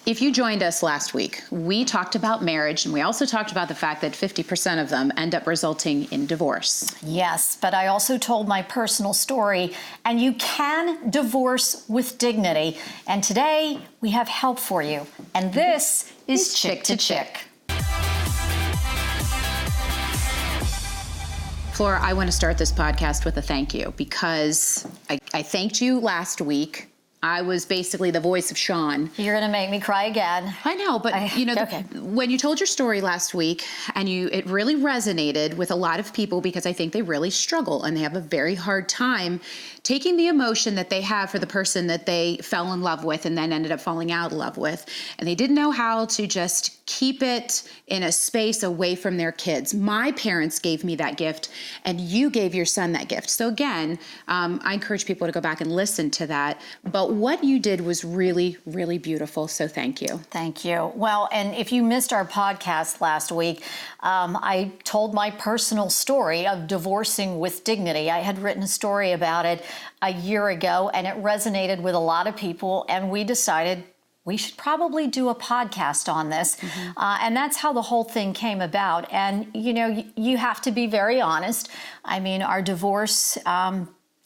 If you joined us last week, we talked about marriage, and we also talked about the fact that 50% of them end up resulting in divorce. Yes, but I also told my personal story, and you can divorce with dignity. And today we have help for you. And this is Chick to Chick. Flora, I want to start this podcast with a thank you because I thanked you last week. I was basically the voice of Sean. You're going to make me cry again. I know, but okay. When you told your story last week, and it really resonated with a lot of people because I think they really struggle and they have a very hard time taking the emotion that they have for the person that they fell in love with and then ended up falling out of love with. And they didn't know how to just keep it in a space away from their kids. My parents gave me that gift, and you gave your son that gift. So again, I encourage people to go back and listen to that. But what you did was really, really beautiful. So thank you. Thank you. Well, and if you missed our podcast last week, I told my personal story of divorcing with dignity. I had written a story about it a year ago, and it resonated with a lot of people, and we decided we should probably do a podcast on this. Mm-hmm. And that's how the whole thing came about. And, you have to be very honest. I mean, our divorce,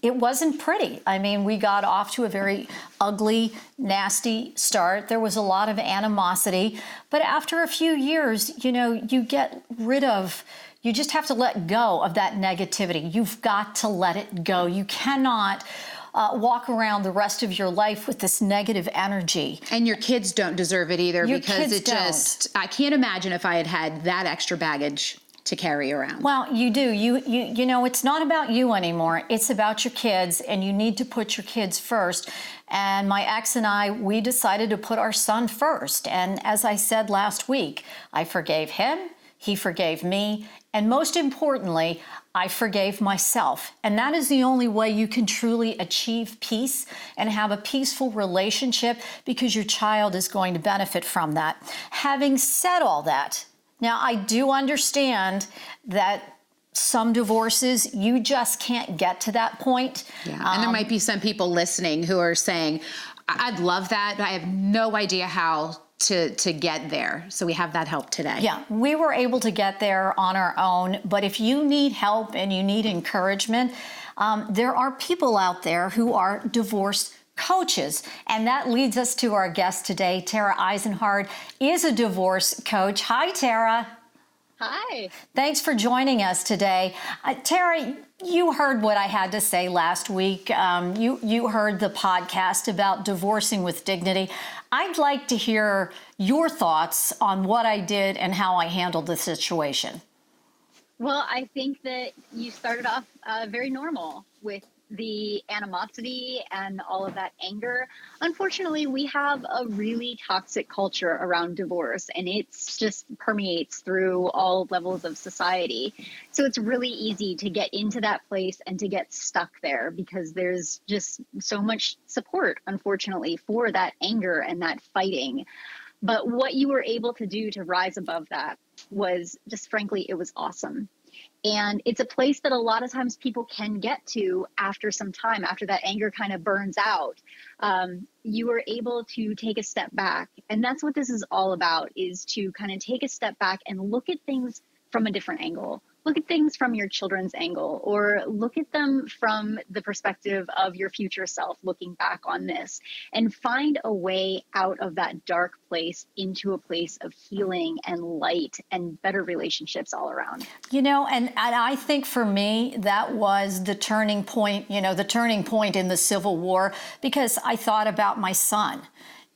it wasn't pretty. I mean, we got off to a very ugly, nasty start. There was a lot of animosity. But after a few years, you get rid of, you just have to let go of that negativity. You've got to let it go. You cannot walk around the rest of your life with this negative energy. And your kids don't deserve it either, your because I can't imagine if I had had that extra baggage to carry around. Well, you do. You know, it's not about you anymore. It's about your kids, and you need to put your kids first. And my ex and I, we decided to put our son first. And as I said last week, I forgave him, he forgave me, and most importantly, I forgave myself. And that is the only way you can truly achieve peace and have a peaceful relationship, because your child is going to benefit from that. Having said all that, now I do understand that some divorces, you just can't get to that point. Yeah. And there might be some people listening who are saying, I'd love that, but I have no idea how to get there. So we have that help today. Yeah, we were able to get there on our own. But if you need help and you need encouragement, there are people out there who are divorce coaches. And that leads us to our guest today. Tara Eisenhard is a divorce coach. Hi, Tara. Hi. Thanks for joining us today. Tara, you heard what I had to say last week. You heard the podcast about divorcing with dignity. I'd like to hear your thoughts on what I did and how I handled the situation. Well, I think that you started off very normal with the animosity and all of that anger. Unfortunately, we have a really toxic culture around divorce, and it's just permeates through all levels of society. So it's really easy to get into that place and to get stuck there, because there's just so much support, unfortunately, for that anger and that fighting. But what you were able to do to rise above that was just, frankly, it was awesome. And it's a place that a lot of times people can get to after some time, after that anger kind of burns out. You are able to take a step back. And that's what this is all about, is to kind of take a step back and look at things from a different angle. Look at things from your children's angle, or look at them from the perspective of your future self looking back on this, and find a way out of that dark place into a place of healing and light and better relationships all around. And I think for me, that was the turning point, the turning point in the Civil War, because I thought about my son,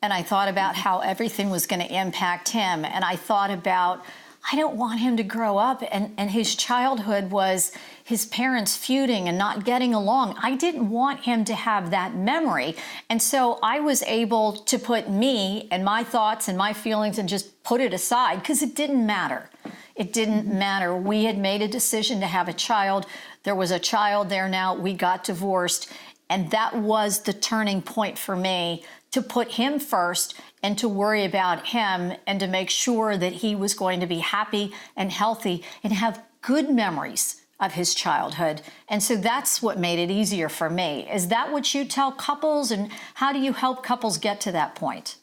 and I thought about how everything was going to impact him. And I thought about, I don't want him to grow up and his childhood was his parents feuding and not getting along. I didn't want him to have that memory. And so I was able to put me and my thoughts and my feelings and just put it aside, because it didn't matter. It didn't matter. We had made a decision to have a child. There was a child there now. We got divorced. And that was the turning point for me, to put him first and to worry about him and to make sure that he was going to be happy and healthy and have good memories of his childhood. And so that's what made it easier for me. Is that what you tell couples, and how do you help couples get to that point?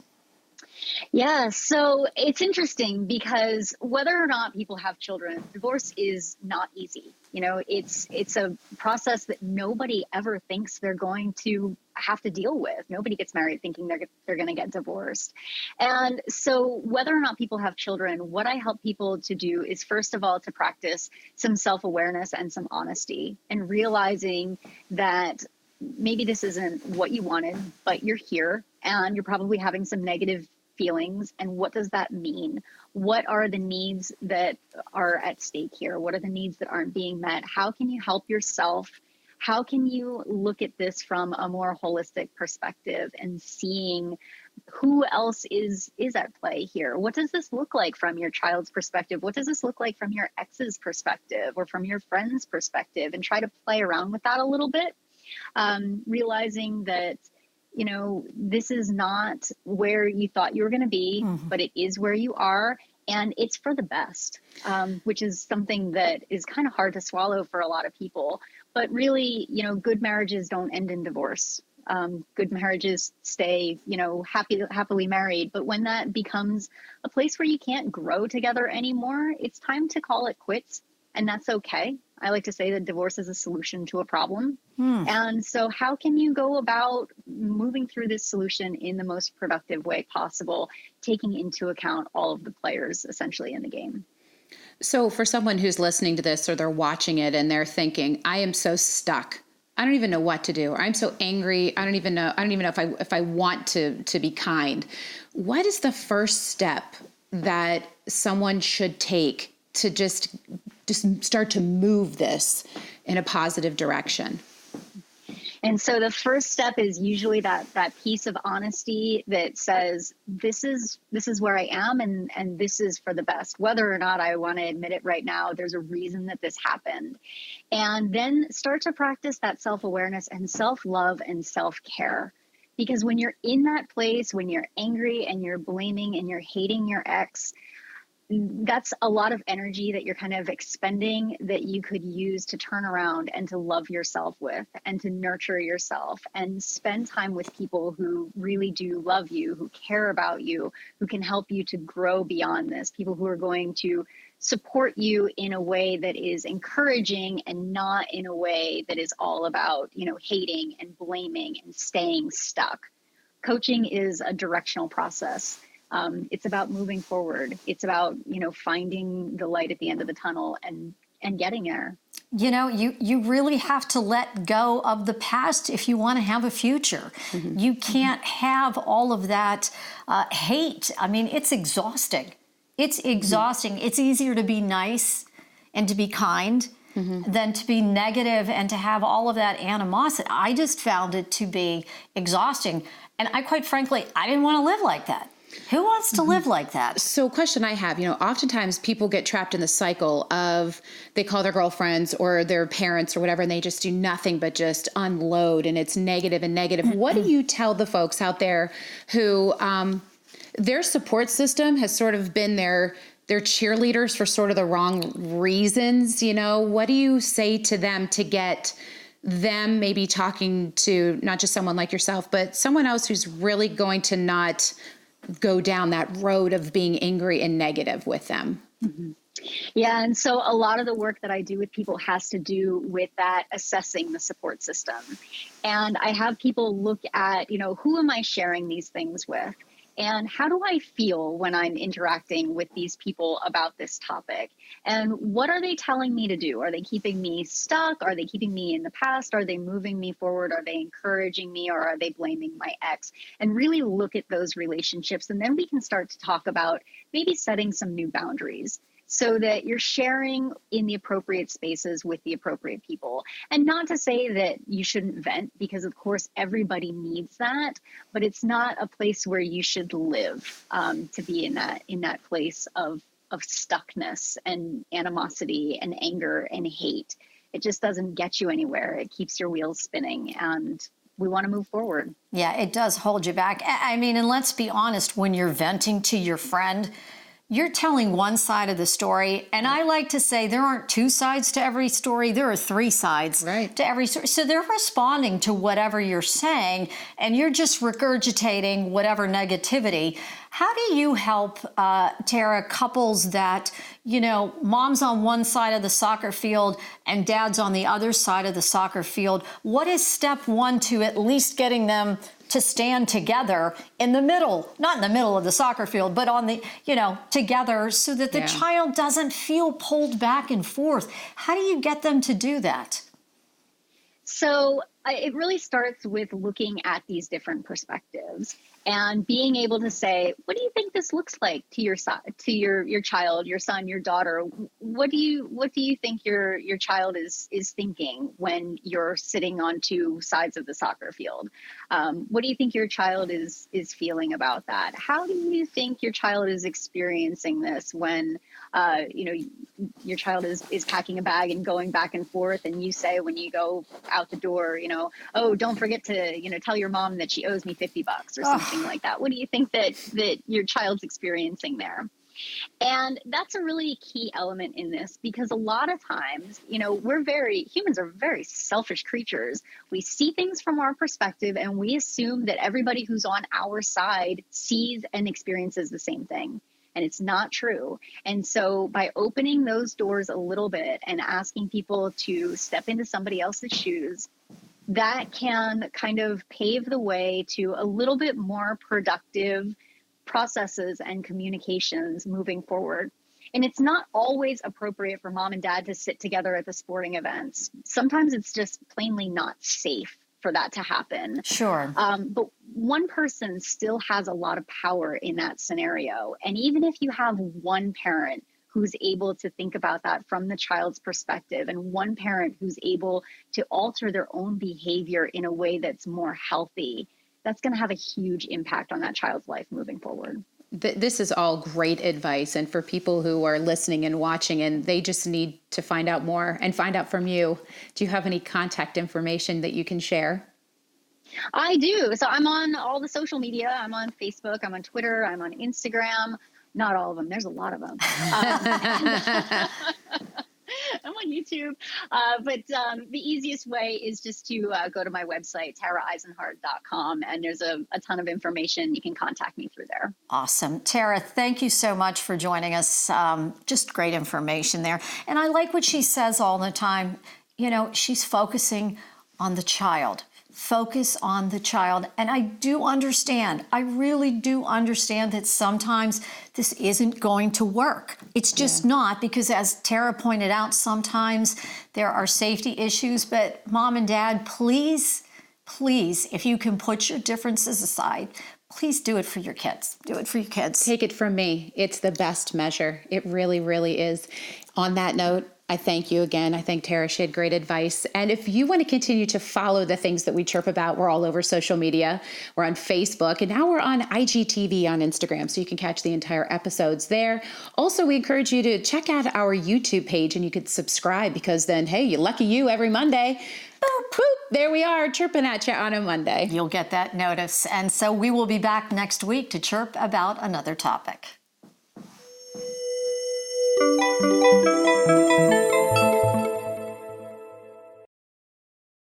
Yeah, so it's interesting because whether or not people have children, divorce is not easy. It's a process that nobody ever thinks they're going to have to deal with. Nobody gets married thinking they're going to get divorced. And so whether or not people have children, what I help people to do is first of all to practice some self-awareness and some honesty, and realizing that maybe this isn't what you wanted, but you're here and you're probably having some negative feelings. And what does that mean? What are the needs that are at stake here? What are the needs that aren't being met? How can you help yourself? How can you look at this from a more holistic perspective and seeing who else is at play here? What does this look like from your child's perspective? What does this look like from your ex's perspective or from your friend's perspective? And try to play around with that a little bit, realizing that this is not where you thought you were going to be, but it is where you are, and it's for the best, which is something that is kind of hard to swallow for a lot of people. But really, good marriages don't end in divorce. Good marriages stay, happily married. But when that becomes a place where you can't grow together anymore, it's time to call it quits, and that's okay. I like to say that divorce is a solution to a problem. And so how can you go about moving through this solution in the most productive way possible, taking into account all of the players essentially in the game? So for someone who's listening to this or they're watching it and they're thinking, I am so stuck. I don't even know what to do. Or I'm so angry. I don't even know if I want to be kind. What is the first step that someone should take to just start to move this in a positive direction? And so the first step is usually that piece of honesty that says, this is where I am, and this is for the best. Whether or not I want to admit it right now, there's a reason that this happened. And then start to practice that self-awareness and self-love and self-care. Because when you're in that place, when you're angry and you're blaming and you're hating your ex, that's a lot of energy that you're kind of expending that you could use to turn around and to love yourself with, and to nurture yourself and spend time with people who really do love you, who care about you, who can help you to grow beyond this, people who are going to support you in a way that is encouraging and not in a way that is all about, hating and blaming and staying stuck. Coaching is a directional process. It's about moving forward. It's about, finding the light at the end of the tunnel and getting there. You really have to let go of the past if you want to have a future. You can't have all of that hate. I mean, it's exhausting. It's exhausting. It's easier to be nice and to be kind than to be negative and to have all of that animosity. I just found it to be exhausting. And quite frankly, I didn't want to live like that. Who wants to live like that? So question I have, oftentimes people get trapped in the cycle of they call their girlfriends or their parents or whatever, and they just do nothing but just unload, and it's negative and negative. What do you tell the folks out there who their support system has sort of been their cheerleaders for sort of the wrong reasons? What do you say to them to get them maybe talking to not just someone like yourself, but someone else who's really going to not go down that road of being angry and negative with them? Yeah. And so a lot of the work that I do with people has to do with that assessing the support system. And I have people look at, who am I sharing these things with? And how do I feel when I'm interacting with these people about this topic? And what are they telling me to do? Are they keeping me stuck? Are they keeping me in the past? Are they moving me forward? Are they encouraging me, or are they blaming my ex? And really look at those relationships. And then we can start to talk about maybe setting some new boundaries, so that you're sharing in the appropriate spaces with the appropriate people. And not to say that you shouldn't vent, because of course everybody needs that, but it's not a place where you should live, to be in that place of stuckness and animosity and anger and hate. It just doesn't get you anywhere. It keeps your wheels spinning, and we want to move forward. Yeah, it does hold you back. I mean, and let's be honest, when you're venting to your friend, you're telling one side of the story, and I like to say there aren't two sides to every story, there are three sides to every story. So they're responding to whatever you're saying, and you're just regurgitating whatever negativity. How do you help, Tara, couples that, mom's on one side of the soccer field and dad's on the other side of the soccer field? What is step one to at least getting them to stand together in the middle, not in the middle of the soccer field, but on the, together, so that the child doesn't feel pulled back and forth? How do you get them to do that? So it really starts with looking at these different perspectives and being able to say, what do you think this looks like to your your child, your son, your daughter? What do you think your child is thinking when you're sitting on two sides of the soccer field? What do you think your child is feeling about that? How do you think your child is experiencing this when your child is packing a bag and going back and forth, and you say when you go out the door, oh, don't forget to tell your mom that she owes me $50 or something like that. What do you think that your child's experiencing there? And that's a really key element in this, because a lot of times, humans are very selfish creatures. We see things from our perspective, and we assume that everybody who's on our side sees and experiences the same thing. And it's not true. And so by opening those doors a little bit and asking people to step into somebody else's shoes, that can kind of pave the way to a little bit more productive processes and communications moving forward. And it's not always appropriate for mom and dad to sit together at the sporting events. Sometimes it's just plainly not safe for that to happen. Sure. But one person still has a lot of power in that scenario. And even if you have one parent who's able to think about that from the child's perspective, and one parent who's able to alter their own behavior in a way that's more healthy, that's going to have a huge impact on that child's life moving forward. This is all great advice. And for people who are listening and watching and they just need to find out more and find out from you, do you have any contact information that you can share? I do. So I'm on all the social media. I'm on Facebook. I'm on Twitter. I'm on Instagram. Not all of them. There's a lot of them. I'm on YouTube. But the easiest way is just to go to my website, taraeisenhart.com. And there's a ton of information. You can contact me through there. Awesome. Tara, thank you so much for joining us. Just great information there. And I like what she says all the time. She's focusing on the child. Focus on the child. And I do understand, I really do understand that sometimes this isn't going to work. It's just not, because as Tara pointed out, sometimes there are safety issues. But mom and dad, please, if you can put your differences aside, please do it for your kids. Do it for your kids. Take it from me. It's the best measure. It really, really is. On that note, I thank you again. I think Tara, she had great advice. And if you want to continue to follow the things that we chirp about, we're all over social media. We're on Facebook, and now we're on IGTV on Instagram, so you can catch the entire episodes there. Also, we encourage you to check out our YouTube page, and you could subscribe, because then, hey, lucky you, every Monday, boop, boop, there we are, chirping at you on a Monday. You'll get that notice. And so we will be back next week to chirp about another topic.